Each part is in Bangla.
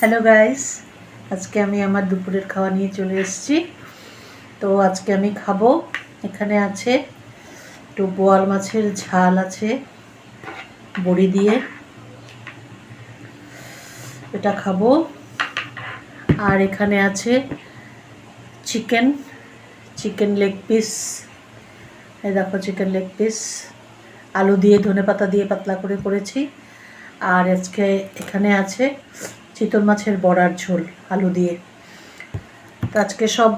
হ্যালো গাইস, আজকে আমি আমার দুপুরের খাওয়া নিয়ে চলে এসেছি। তো আজকে আমি খাবো, এখানে আছে একটু বোয়াল মাছের ঝাল আছে বড়ি দিয়ে, এটা খাবো। আর এখানে আছে চিকেন লেগ পিস, এই দেখো চিকেন লেগ পিস আলু দিয়ে ধনেপাতা দিয়ে পাতলা করে করেছি। আর আজকে এখানে আছে চিতল মাছের বড়ার ঝোল আলু দিয়ে। তো আজকে সব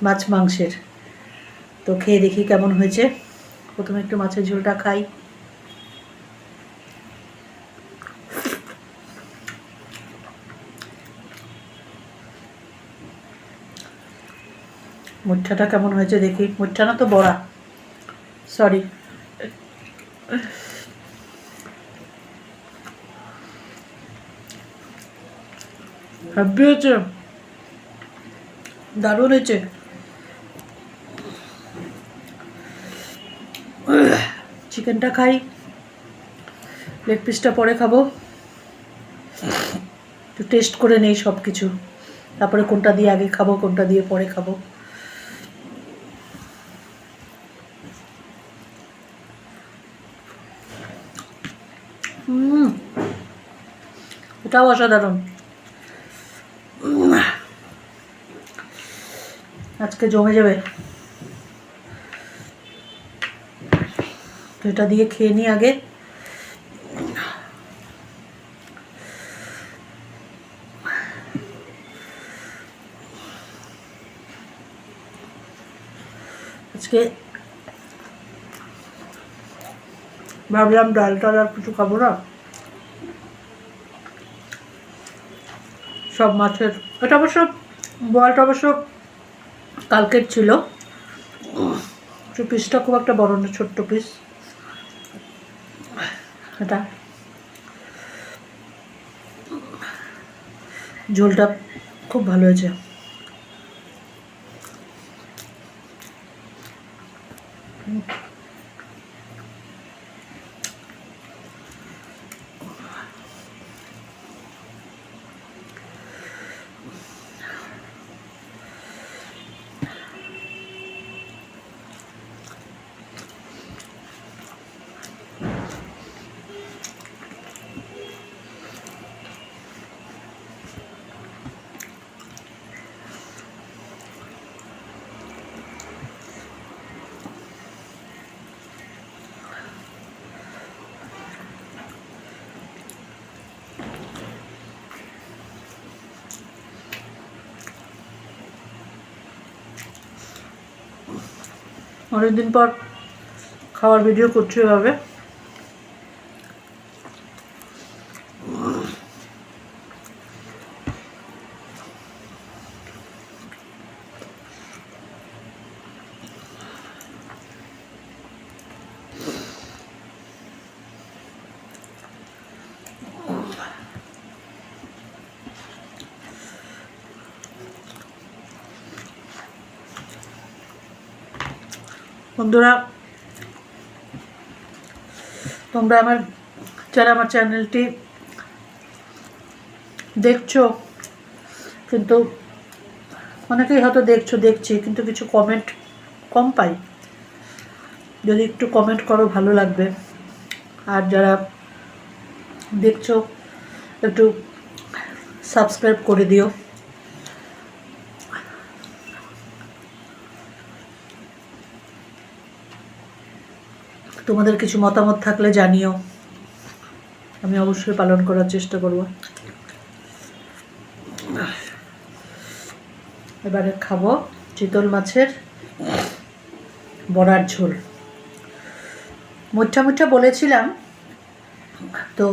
মাছ মাংসের। তো খেয়ে দেখি কেমন হয়েছে। প্রথমে একটু মাছের ঝোলটা খাই। মুচ্ছাটা কেমন হয়েছে দেখি। মুচ্ছা না তো বড়া, সরি। হ্যাপি হয়েছে, দারুণ হয়েছে। চিকেনটা খাই, লেগ পিসটা পরে খাবো। একটু টেস্ট করে নেই সব কিছু, তারপরে কোনটা দিয়ে আগে খাবো কোনটা দিয়ে পরে খাবো। এটাও অসাধারণ। আজকে জমে যাবে। তো এটা দিয়ে খেয়ে নিই আগে। আজকে ভাবলাম ডালটা আর কিছু খাবো না, সব মাছের। এটা অবশ্য বলটা অবশ্য কালকের ছিল। পিসটা খুব একটা বড় না, ছোট্ট পিস। এটা ঝোলটা খুব ভালো হয়েছে। অনেকদিন পর খাওয়ার ভিডিও করছি এভাবে। বন্ধুরা, তোমরা যারা আমার চ্যানেলটি দেখছো, কিন্তু অনেকেই হয়তো দেখছি কিন্তু কিছু কমেন্ট কম পাই। যদি একটু কমেন্ট করো ভালো লাগবে। আর যারা দেখছো একটু সাবস্ক্রাইব করে দিও। তোমাদের কিছু মতামত থাকলে জানিও, আমি অবশ্যই পালন করার চেষ্টা করব। এবারে খাবো চিতল মাছের বড়ার ঝোল। মুঠা বলেছিলাম তো,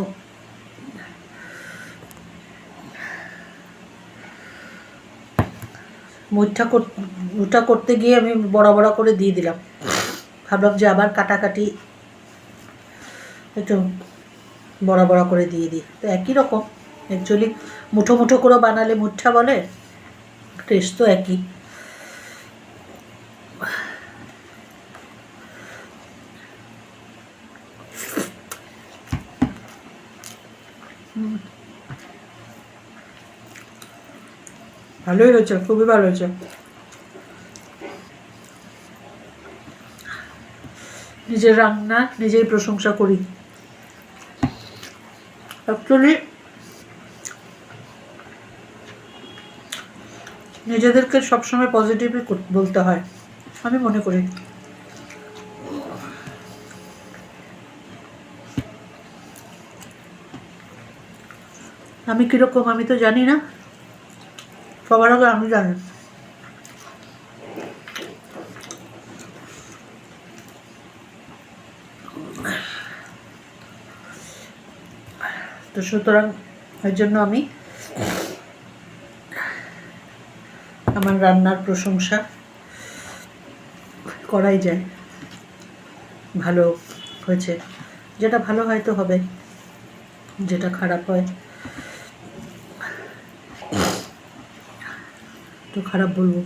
মুঠা করতে গিয়ে আমি বড়া করে দিয়ে দিলাম। ভাবলাম যে আবার কাটাকাটি একটু বড়া করে দিয়ে দিই। তো একই রকম, অ্যাকচুয়ালি মুঠো করে বানালে মুঠা বলে, টেস্ট তো একই। ভালোই হয়েছে, খুবই ভালো হয়েছে। নিজের রান্না নিজেই প্রশংসা করি। অ্যাকচুয়ালি নিজেদেরকে সবসময় পজিটিভই বলতে হয়, আমি মনে করি। আমি কীরকম আমি তো জানি না, সবার আগে আমি জানি। তো সুতরাং এর জন্য আমি আমার রান্নার প্রশংসা করাই যায়। ভালো হয়েছে, যেটা ভালো হয় তো হবে, যেটা খারাপ হয় তো খারাপ বলবো।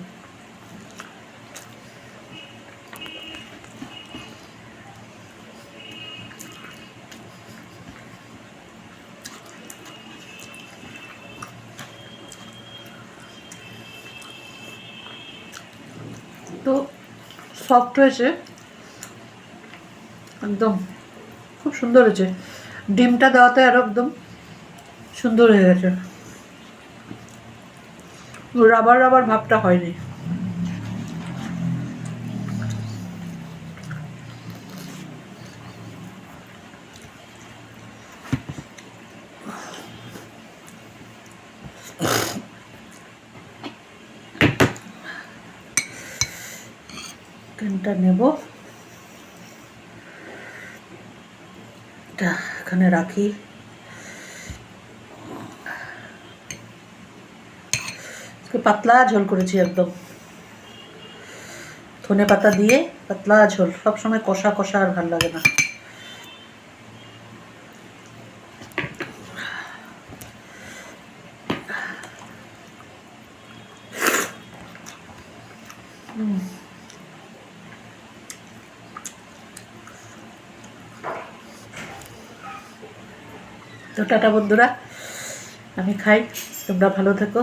তো সফট হয়েছে একদম, খুব সুন্দর হয়েছে। ডিমটা দেওয়াতে আরো একদম সুন্দর হয়ে গেছে, রাবার রাবার ভাবটা হয়নি। চিকেনটা নেব, এটা এখানে রাখি। পাতলা ঝোল করেছি একদম, ধনে পাতা দিয়ে পাতলা ঝোল। সবসময় কষা কষা আর ভালো লাগে না। তো টাটা বন্ধুরা, আমি খাই, তোমরা ভালো থেকো।